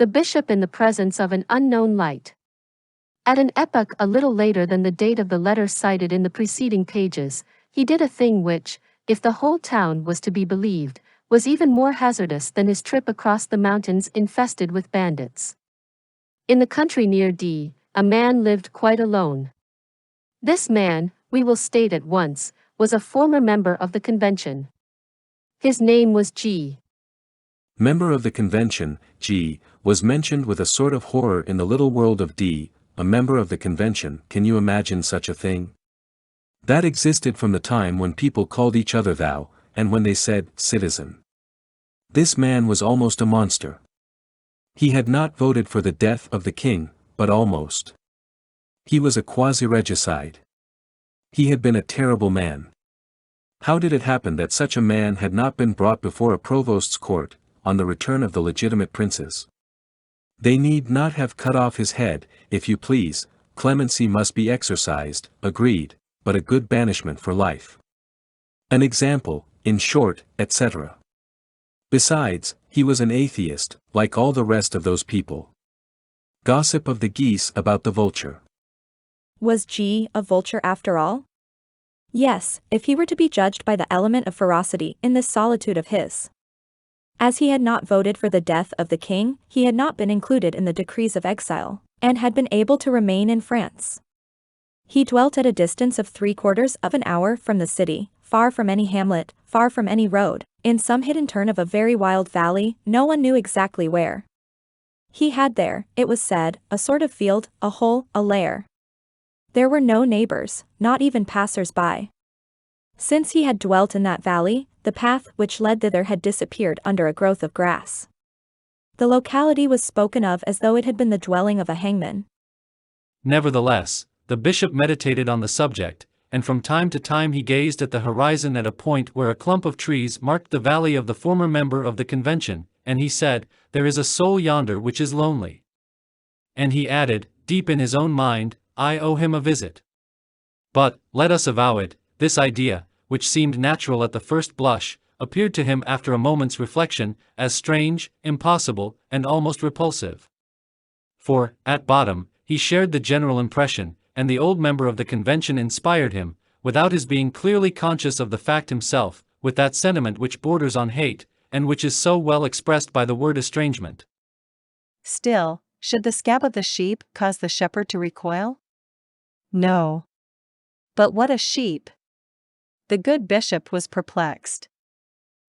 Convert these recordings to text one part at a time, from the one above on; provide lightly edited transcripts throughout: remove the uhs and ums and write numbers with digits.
The bishop in the presence of an unknown light. At an epoch a little later than the date of the letter cited in the preceding pages, he did a thing which, if the whole town was to be believed, was even more hazardous than his trip across the mountains infested with bandits. In the country near D, a man lived quite alone. This man, we will state at once, was a former member of the convention. His name was G. Member of the convention, G, was mentioned with a sort of horror in the little world of D. A member of the convention, can you imagine such a thing? That existed from the time when people called each other thou, and when they said, citizen. This man was almost a monster. He had not voted for the death of the king, but almost. He was a quasi-regicide. He had been a terrible man. How did it happen that such a man had not been brought before a provost's court, on the return of the legitimate princes? They need not have cut off his head, if you please, clemency must be exercised, agreed, but a good banishment for life. An example, in short, etc. Besides, he was an atheist, like all the rest of those people. Gossip of the geese about the vulture. Was G a vulture after all? Yes, if he were to be judged by the element of ferocity in this solitude of his. As he had not voted for the death of the king, he had not been included in the decrees of exile, and had been able to remain in France. He dwelt at a distance of 3/4 of an hour from the city, far from any hamlet, far from any road, in some hidden turn of a very wild valley, no one knew exactly where. He had there, it was said, a sort of field, a hole, a lair. There were no neighbors, not even passers-by. Since he had dwelt in that valley, the path which led thither had disappeared under a growth of grass. The locality was spoken of as though it had been the dwelling of a hangman. Nevertheless, the bishop meditated on the subject, and from time to time he gazed at the horizon at a point where a clump of trees marked the valley of the former member of the convention, and he said, "There is a soul yonder which is lonely." And he added, deep in his own mind, "I owe him a visit." But, let us avow it, this idea, which seemed natural at the first blush, appeared to him after a moment's reflection, as strange, impossible, and almost repulsive. For, at bottom, he shared the general impression, and the old member of the convention inspired him, without his being clearly conscious of the fact himself, with that sentiment which borders on hate, and which is so well expressed by the word estrangement. Still, should the scab of the sheep cause the shepherd to recoil? No. But what a sheep! The good bishop was perplexed.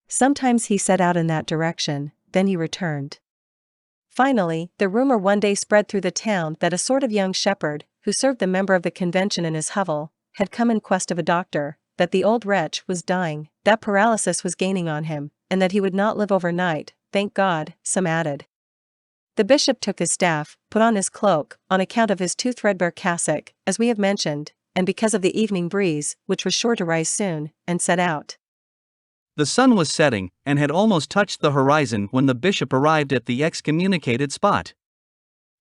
Sometimes he set out in that direction, then he returned. Finally, the rumor one day spread through the town that a sort of young shepherd, who served the member of the convention in his hovel, had come in quest of a doctor, that the old wretch was dying, that paralysis was gaining on him, and that he would not live overnight, thank God, some added. The bishop took his staff, put on his cloak, on account of his too threadbare cassock, as we have mentioned, and because of the evening breeze, which was sure to rise soon, and set out. The sun was setting, and had almost touched the horizon when the bishop arrived at the excommunicated spot.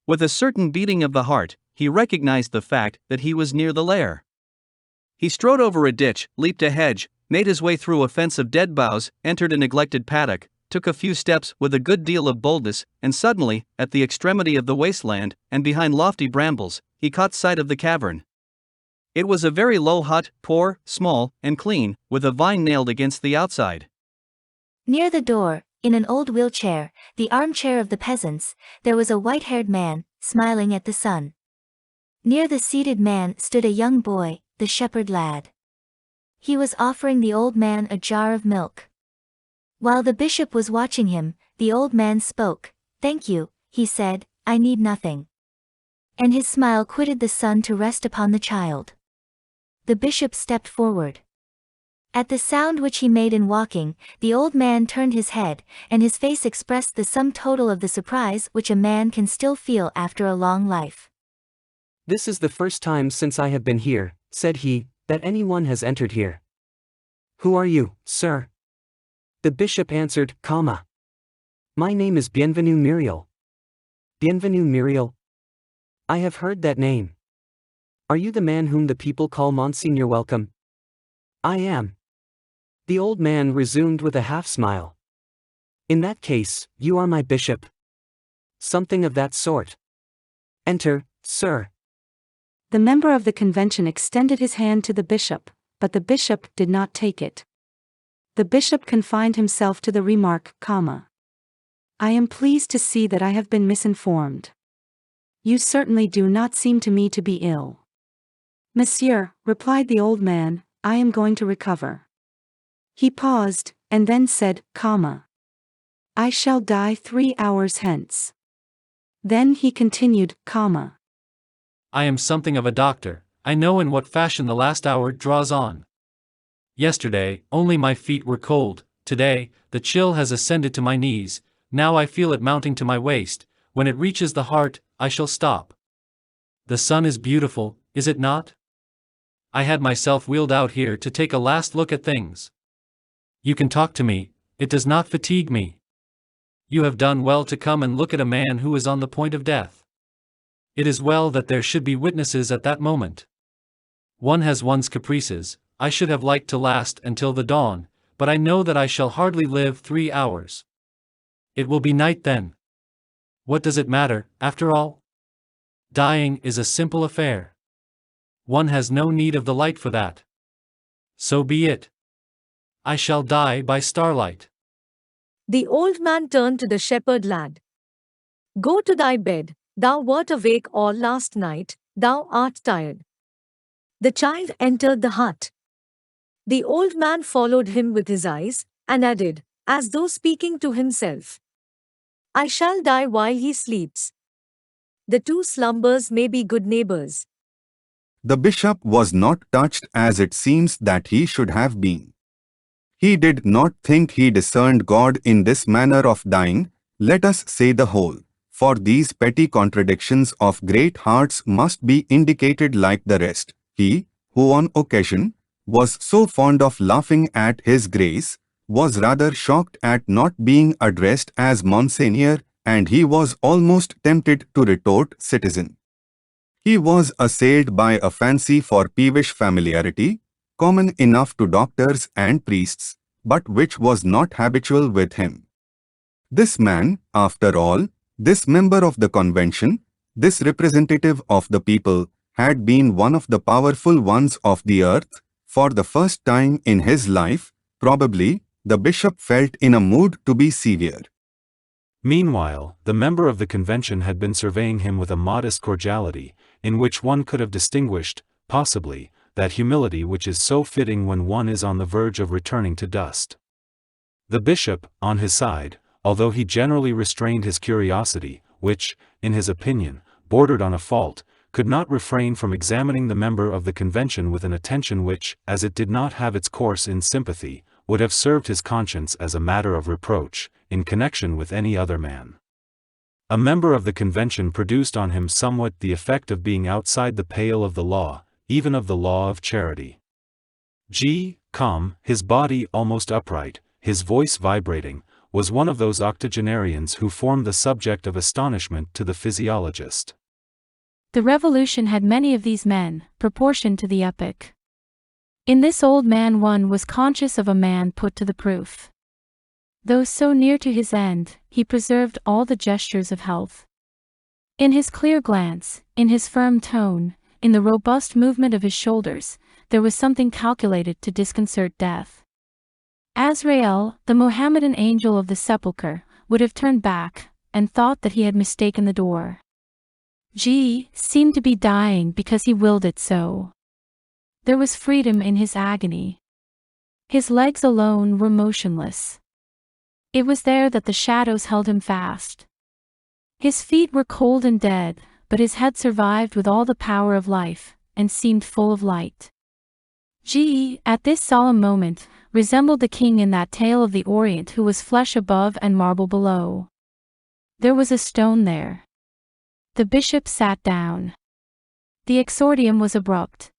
With a certain beating of the heart, he recognized the fact that he was near the lair. He strode over a ditch, leaped a hedge, made his way through a fence of dead boughs, entered a neglected paddock, took a few steps with a good deal of boldness, and suddenly, at the extremity of the wasteland, and behind lofty brambles, he caught sight of the cavern. It was a very low hut, poor, small, and clean, with a vine nailed against the outside. Near the door, in an old wheelchair, the armchair of the peasants, there was a white-haired man, smiling at the sun. Near the seated man stood a young boy, the shepherd lad. He was offering the old man a jar of milk. While the bishop was watching him, the old man spoke. "Thank you," he said, "I need nothing." And his smile quitted the son to rest upon the child. The bishop stepped forward. At the sound which he made in walking, the old man turned his head, and his face expressed the sum total of the surprise which a man can still feel after a long life. "This is the first time since I have been here," said he, "that anyone has entered here." "Who are you, sir?" The bishop answered, "My name is Bienvenu Muriel." "Bienvenu Muriel? I have heard that name. Are you the man whom the people call Monsignor Welcome?" "I am." The old man resumed with a half-smile. "In that case, you are my bishop." Something of that sort. Enter, sir. The member of the convention extended his hand to the bishop, but the bishop did not take it. The bishop confined himself to the remark, I am pleased to see that I have been misinformed. You certainly do not seem to me to be ill. Monsieur, replied the old man, I am going to recover. He paused, and then said, I shall die 3 hours hence. Then he continued, I am something of a doctor, I know in what fashion the last hour draws on. Yesterday, only my feet were cold, today, the chill has ascended to my knees, now I feel it mounting to my waist, when it reaches the heart, I shall stop. The sun is beautiful, is it not? I had myself wheeled out here to take a last look at things. You can talk to me, it does not fatigue me. You have done well to come and look at a man who is on the point of death. It is well that there should be witnesses at that moment. One has one's caprices, I should have liked to last until the dawn, but I know that I shall hardly live 3 hours. It will be night then. What does it matter, after all? Dying is a simple affair. One has no need of the light for that. So be it. I shall die by starlight. The old man turned to the shepherd lad. Go to thy bed, thou wert awake all last night, thou art tired. The child entered the hut. The old man followed him with his eyes, and added, as though speaking to himself, I shall die while he sleeps. The two slumbers may be good neighbors. The bishop was not touched as it seems that he should have been. He did not think he discerned God in this manner of dying, let us say the whole, for these petty contradictions of great hearts must be indicated like the rest. He, who on occasion, was so fond of laughing at his grace, was rather shocked at not being addressed as Monseigneur, and he was almost tempted to retort citizen. He was assailed by a fancy for peevish familiarity, common enough to doctors and priests, but which was not habitual with him. This man, after all, this member of the convention, this representative of the people, had been one of the powerful ones of the earth. For the first time in his life, probably, the bishop felt in a mood to be severe. Meanwhile, the member of the convention had been surveying him with a modest cordiality, in which one could have distinguished, possibly, that humility which is so fitting when one is on the verge of returning to dust. The bishop, on his side, although he generally restrained his curiosity, which, in his opinion, bordered on a fault, could not refrain from examining the member of the convention with an attention which, as it did not have its course in sympathy, would have served his conscience as a matter of reproach, in connection with any other man. A member of the convention produced on him somewhat the effect of being outside the pale of the law, even of the law of charity. His body almost upright, his voice vibrating, was one of those octogenarians who form the subject of astonishment to the physiologist. The revolution had many of these men, proportioned to the epoch. In this old man one was conscious of a man put to the proof. Though so near to his end, he preserved all the gestures of health. In his clear glance, in his firm tone, in the robust movement of his shoulders, there was something calculated to disconcert death. Azrael, the Mohammedan angel of the sepulchre, would have turned back, and thought that he had mistaken the door. Seemed to be dying because he willed it so. There was freedom in his agony. His legs alone were motionless. It was there that the shadows held him fast. His feet were cold and dead, but his head survived with all the power of life, and seemed full of light. At this solemn moment, resembled the king in that tale of the Orient who was flesh above and marble below. There was a stone there. The bishop sat down. The exordium was abrupt.